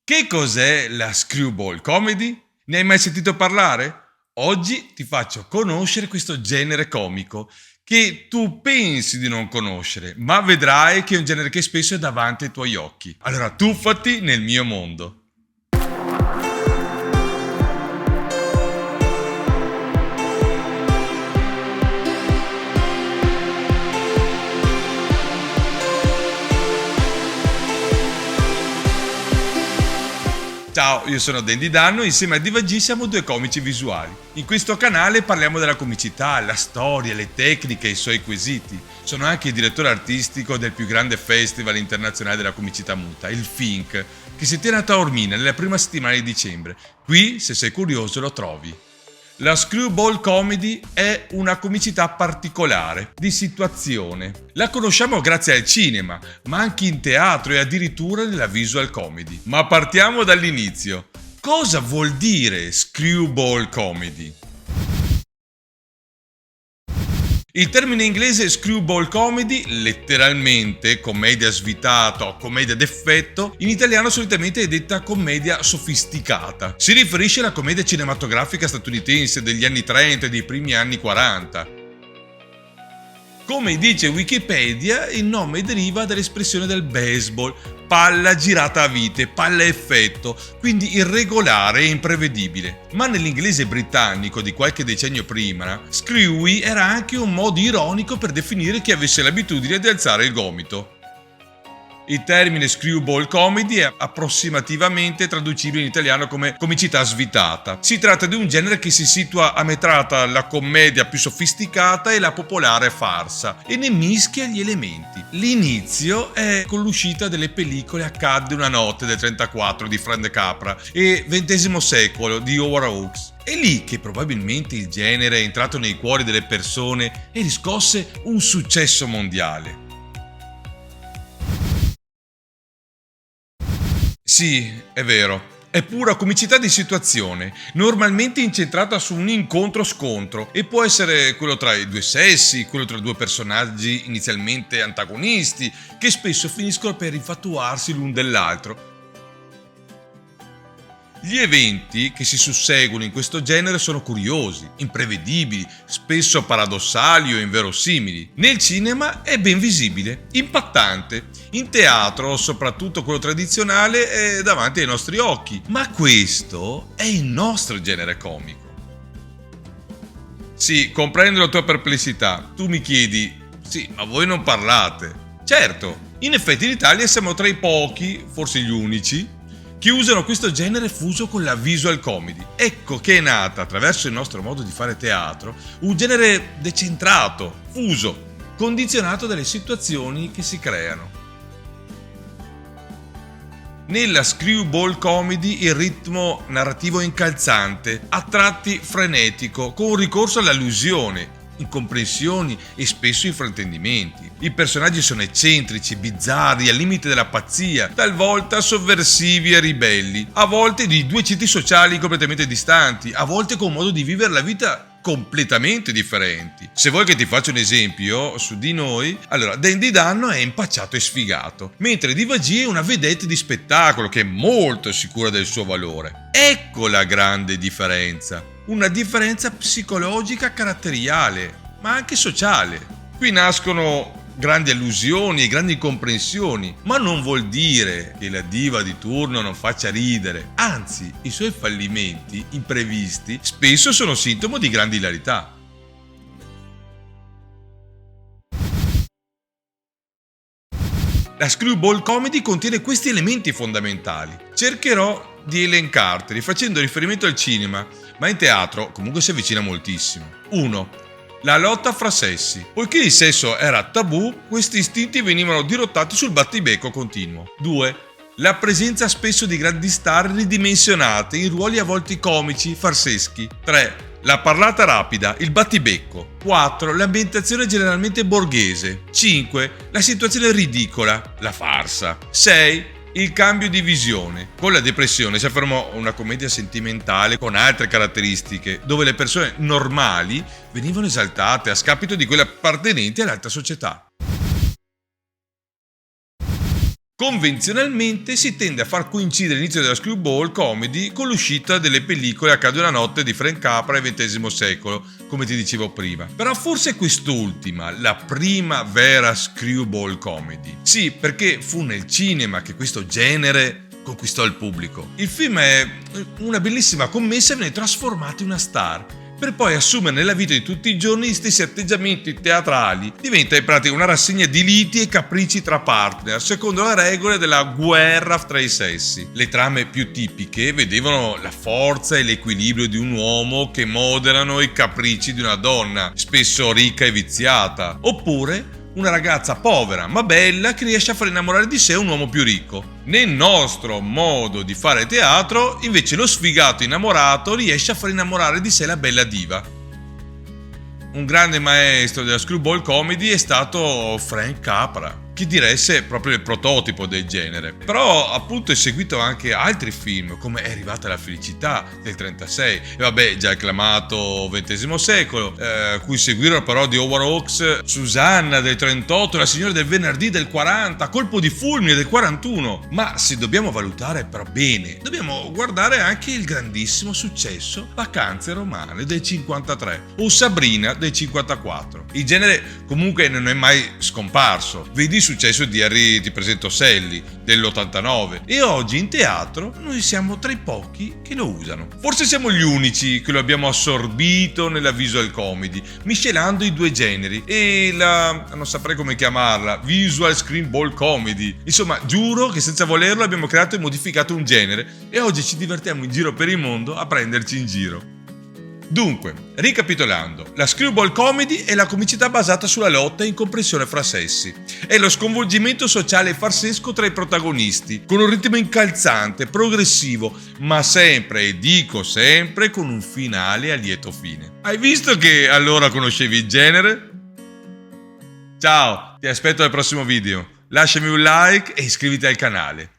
Che cos'è la screwball comedy? Ne hai mai sentito parlare? Oggi ti faccio conoscere questo genere comico che tu pensi di non conoscere, ma vedrai che è un genere che spesso è davanti ai tuoi occhi. Allora tuffati nel mio mondo. Ciao, io sono Dandy Danno e insieme a Diva G siamo due comici visuali. In questo canale parliamo della comicità, la storia, le tecniche e i suoi quesiti. Sono anche il direttore artistico del più grande festival internazionale della comicità muta, il FINC, che si tiene a Taormina nella prima settimana di dicembre. Qui, se sei curioso, lo trovi. La screwball comedy è una comicità particolare, di situazione. La conosciamo grazie al cinema, ma anche in teatro e addirittura nella visual comedy. Ma partiamo dall'inizio. Cosa vuol dire screwball comedy? Il termine inglese screwball comedy, letteralmente commedia svitata o commedia d'effetto, in italiano solitamente è detta commedia sofisticata. Si riferisce alla commedia cinematografica statunitense degli anni 30 e dei primi anni 40. Come dice Wikipedia, il nome deriva dall'espressione del baseball, palla girata a vite, palla a effetto, quindi irregolare e imprevedibile. Ma nell'inglese britannico di qualche decennio prima, screwy era anche un modo ironico per definire chi avesse l'abitudine di alzare il gomito. Il termine screwball comedy è approssimativamente traducibile in italiano come comicità svitata. Si tratta di un genere che si situa a metà tra la commedia più sofisticata e la popolare farsa e ne mischia gli elementi. L'inizio è con l'uscita delle pellicole Accadde una notte del 34 di Frank De Capra e XX secolo di Howard Hawks. È lì che probabilmente il genere è entrato nei cuori delle persone e riscosse un successo mondiale. Sì, è vero. È pura comicità di situazione, normalmente incentrata su un incontro-scontro e può essere quello tra i due sessi, quello tra due personaggi inizialmente antagonisti, che spesso finiscono per infatuarsi l'un dell'altro. Gli eventi che si susseguono in questo genere sono curiosi, imprevedibili, spesso paradossali o inverosimili. Nel cinema è ben visibile, impattante. In teatro, soprattutto quello tradizionale, è davanti ai nostri occhi. Ma questo è il nostro genere comico. Sì, comprendo la tua perplessità. Tu mi chiedi, sì, ma voi non parlate. Certo, in effetti in Italia siamo tra i pochi, forse gli unici, che usano questo genere fuso con la visual comedy. Ecco che è nata, attraverso il nostro modo di fare teatro, un genere decentrato, fuso, condizionato dalle situazioni che si creano. Nella screwball comedy il ritmo narrativo è incalzante, a tratti frenetico, con ricorso all'allusione, incomprensioni e spesso infraintendimenti. I personaggi sono eccentrici, bizzarri, al limite della pazzia, talvolta sovversivi e ribelli, a volte di due ceti sociali completamente distanti, a volte con un modo di vivere la vita completamente differenti. Se vuoi che ti faccia un esempio su di noi, allora Dandy Danno è impacciato e sfigato, mentre Diva G è una vedette di spettacolo che è molto sicura del suo valore. Ecco la grande differenza. Una differenza psicologica caratteriale, ma anche sociale. Qui nascono grandi allusioni e grandi incomprensioni, ma non vuol dire che la diva di turno non faccia ridere. Anzi, i suoi fallimenti imprevisti spesso sono sintomo di grande ilarità. La screwball comedy contiene questi elementi fondamentali. Cercherò di elencarteli facendo riferimento al cinema, ma in teatro comunque si avvicina moltissimo. 1. La lotta fra sessi. Poiché il sesso era tabù, questi istinti venivano dirottati sul battibecco continuo. 2. La presenza spesso di grandi star ridimensionate in ruoli a volte comici, farseschi. 3. La parlata rapida, il battibecco. 4. L'ambientazione generalmente borghese. 5. La situazione ridicola, la farsa. 6. Il cambio di visione. Con la depressione si affermò una commedia sentimentale con altre caratteristiche, dove le persone normali venivano esaltate a scapito di quelle appartenenti all'alta società. Convenzionalmente si tende a far coincidere l'inizio della screwball comedy con l'uscita delle pellicole Accade una notte di Frank Capra e XX secolo, come ti dicevo prima. Però forse è quest'ultima la prima vera screwball comedy. Sì, perché fu nel cinema che questo genere conquistò il pubblico. Il film è una bellissima commessa e viene trasformato in una star, per poi assumere nella vita di tutti i giorni gli stessi atteggiamenti teatrali. Diventa in pratica una rassegna di liti e capricci tra partner, secondo le regole della guerra tra i sessi. Le trame più tipiche vedevano la forza e l'equilibrio di un uomo che moderano i capricci di una donna, spesso ricca e viziata, oppure una ragazza povera ma bella che riesce a far innamorare di sé un uomo più ricco. Nel nostro modo di fare teatro, invece, lo sfigato innamorato riesce a far innamorare di sé la bella diva. Un grande maestro della screwball comedy è stato Frank Capra, che diresse proprio il prototipo del genere. Però appunto è seguito anche altri film, come È arrivata la felicità del 36 e vabbè, già acclamato XX secolo, cui seguirono però di Howard Hawks, Susanna del 38, La signora del venerdì del 40, Colpo di fulmine del 41. Ma se dobbiamo valutare però bene, dobbiamo guardare anche il grandissimo successo Vacanze romane del 53 o Sabrina del 54. Il genere comunque non è mai scomparso. Vedi il successo di Harry Ti presento Sally dell'89 e oggi in teatro noi siamo tra i pochi che lo usano. Forse siamo gli unici che lo abbiamo assorbito nella visual comedy, miscelando i due generi e non saprei come chiamarla, visual screenball comedy. Insomma, giuro che senza volerlo abbiamo creato e modificato un genere e oggi ci divertiamo in giro per il mondo a prenderci in giro. Dunque, ricapitolando, la screwball comedy è la comicità basata sulla lotta e incomprensione fra sessi. È lo sconvolgimento sociale e farsesco tra i protagonisti, con un ritmo incalzante, progressivo, ma sempre, e dico sempre, con un finale a lieto fine. Hai visto che allora conoscevi il genere? Ciao, ti aspetto al prossimo video. Lasciami un like e iscriviti al canale.